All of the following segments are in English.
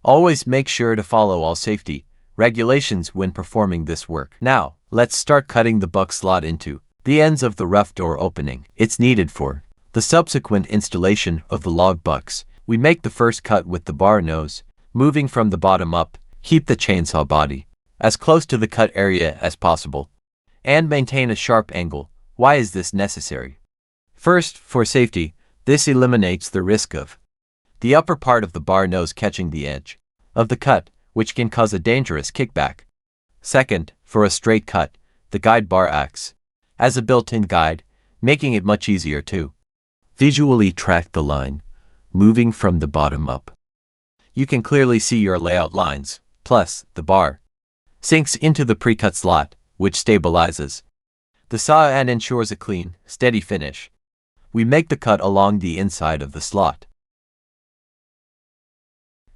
Always make sure to follow all safety regulations when performing this work. Now, let's start cutting the buck slot into the ends of the rough door opening. It's needed for the subsequent installation of the log bucks. We make the first cut with the bar nose, moving from the bottom up. Keep the chainsaw body as close to the cut area as possible, and maintain a sharp angle. Why is this necessary? First, for safety, this eliminates the risk of the upper part of the bar nose catching the edge of the cut, which can cause a dangerous kickback. Second, for a straight cut, the guide bar acts as a built-in guide, making it much easier to visually track the line, moving from the bottom up. You can clearly see your layout lines, plus the bar sinks into the pre-cut slot, which stabilizes the saw and ensures a clean, steady finish. We make the cut along the inside of the slot,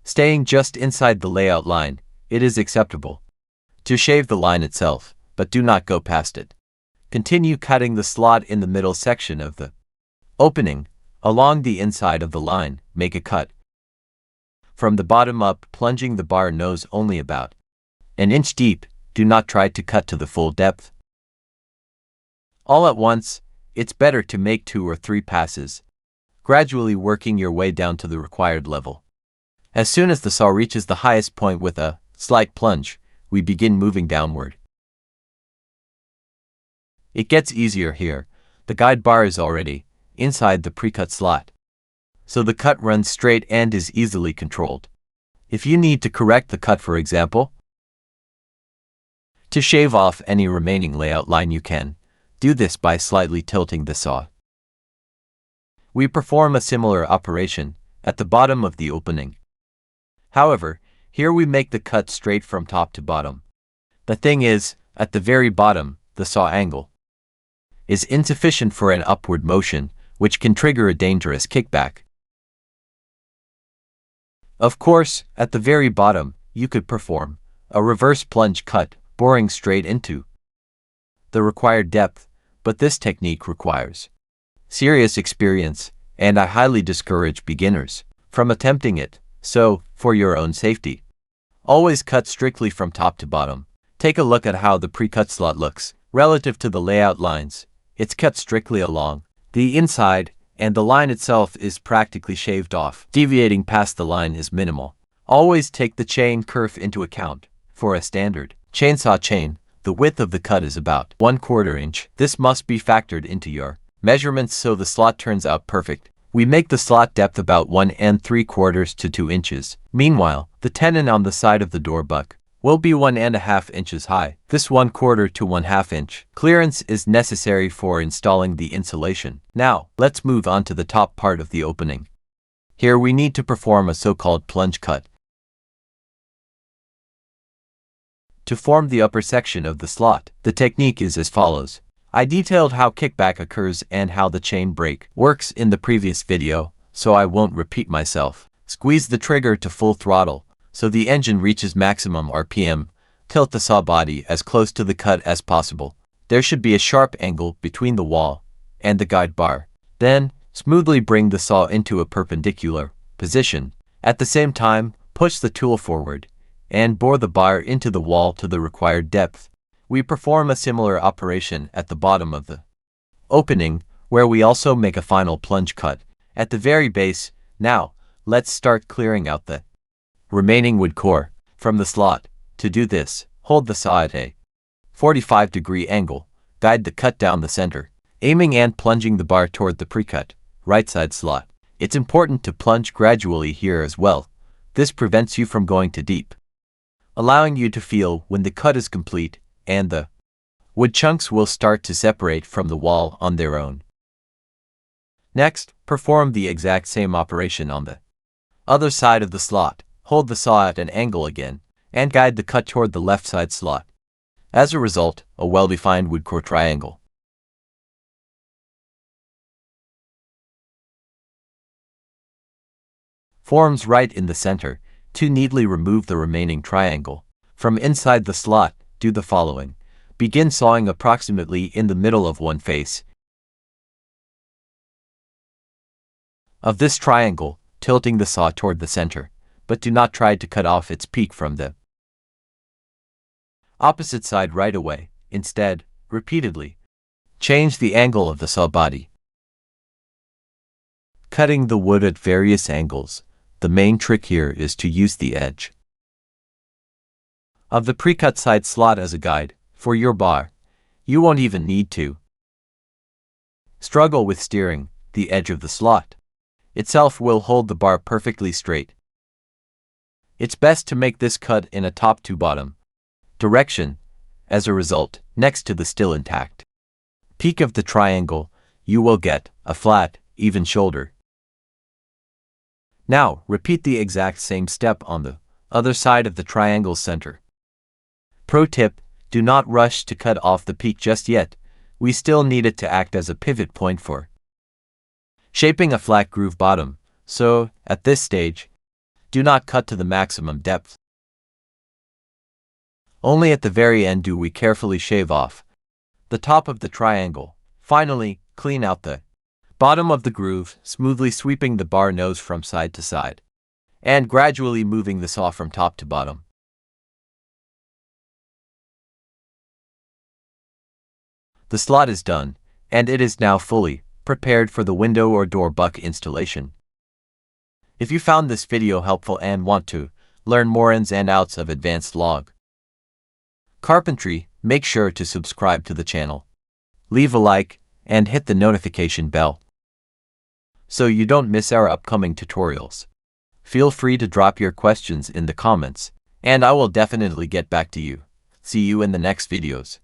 staying just inside the layout line. It is acceptable to shave the line itself, but do not go past it. Continue cutting the slot in the middle section of the opening, along the inside of the line. Make a cut from the bottom up, plunging the bar nose only about an inch deep. Do not try to cut to the full depth all at once. It's better to make 2 or 3 passes, gradually working your way down to the required level. As soon as the saw reaches the highest point with a slight plunge, we begin moving downward. It gets easier here. The guide bar is already inside the pre-cut slot, so the cut runs straight and is easily controlled. If you need to correct the cut, for example, to shave off any remaining layout line, you can do this by slightly tilting the saw. We perform a similar operation at the bottom of the opening. However, here we make the cut straight from top to bottom. The thing is, at the very bottom, the saw angle is insufficient for an upward motion, which can trigger a dangerous kickback. Of course, at the very bottom, you could perform a reverse plunge cut, boring straight into the required depth, but this technique requires serious experience, and I highly discourage beginners from attempting it. So, for your own safety, always cut strictly from top to bottom. Take a look at how the pre-cut slot looks relative to the layout lines. It's cut strictly along the inside, and the line itself is practically shaved off. Deviating past the line is minimal. Always take the chain kerf into account. For a standard chainsaw chain, the width of the cut is about 1/4 inch. This must be factored into your measurements so the slot turns out perfect. We make the slot depth about 1 3/4 to 2 inches. Meanwhile, the tenon on the side of the door buck will be 1 1/2 inches high. This 1/4 to 1/2 inch clearance is necessary for installing the insulation. Now, let's move on to the top part of the opening. Here we need to perform a so-called plunge cut. To form the upper section of the slot, the technique is as follows. I detailed how kickback occurs and how the chain brake works in the previous video, so I won't repeat myself. Squeeze the trigger to full throttle so the engine reaches maximum RPM. Tilt the saw body as close to the cut as possible. There should be a sharp angle between the wall and the guide bar. Then, smoothly bring the saw into a perpendicular position. At the same time, push the tool forward and bore the bar into the wall to the required depth. We perform a similar operation at the bottom of the opening, where we also make a final plunge cut at the very base. Now, let's start clearing out the remaining wood core from the slot. To do this, hold the saw at a 45-degree angle, guide the cut down the center, aiming and plunging the bar toward the pre-cut right side slot. It's important to plunge gradually here as well. This prevents you from going too deep, allowing you to feel when the cut is complete and the wood chunks will start to separate from the wall on their own. Next, perform the exact same operation on the other side of the slot. Hold the saw at an angle again, and guide the cut toward the left side slot. As a result, a well-defined wood core triangle forms right in the center. To neatly remove the remaining triangle from inside the slot, do the following. Begin sawing approximately in the middle of one face of this triangle, tilting the saw toward the center. but do not try to cut off its peak from the opposite side right away. Instead, repeatedly change the angle of the saw body. Cutting the wood at various angles. The main trick here is to use the edge of the pre-cut side slot as a guide for your bar. You won't even need to struggle with steering. The edge of the slot itself will hold the bar perfectly straight. It's best to make this cut in a top to bottom direction. As a result, next to the still intact peak of the triangle, you will get a flat, even shoulder. Now, repeat the exact same step on the other side of the triangle's center. Pro tip: do not rush to cut off the peak just yet. We still need it to act as a pivot point for shaping a flat groove bottom, so, at this stage, do not cut to the maximum depth. Only at the very end do we carefully shave off the top of the triangle. Finally, clean out the bottom of the groove, smoothly sweeping the bar nose from side to side, and gradually moving the saw from top to bottom. The slot is done, and it is now fully prepared for the window or door buck installation. If you found this video helpful and want to learn more ins and outs of advanced log carpentry, make sure to subscribe to the channel, leave a like, and hit the notification bell so you don't miss our upcoming tutorials. Feel free to drop your questions in the comments, and I will definitely get back to you. See you in the next videos.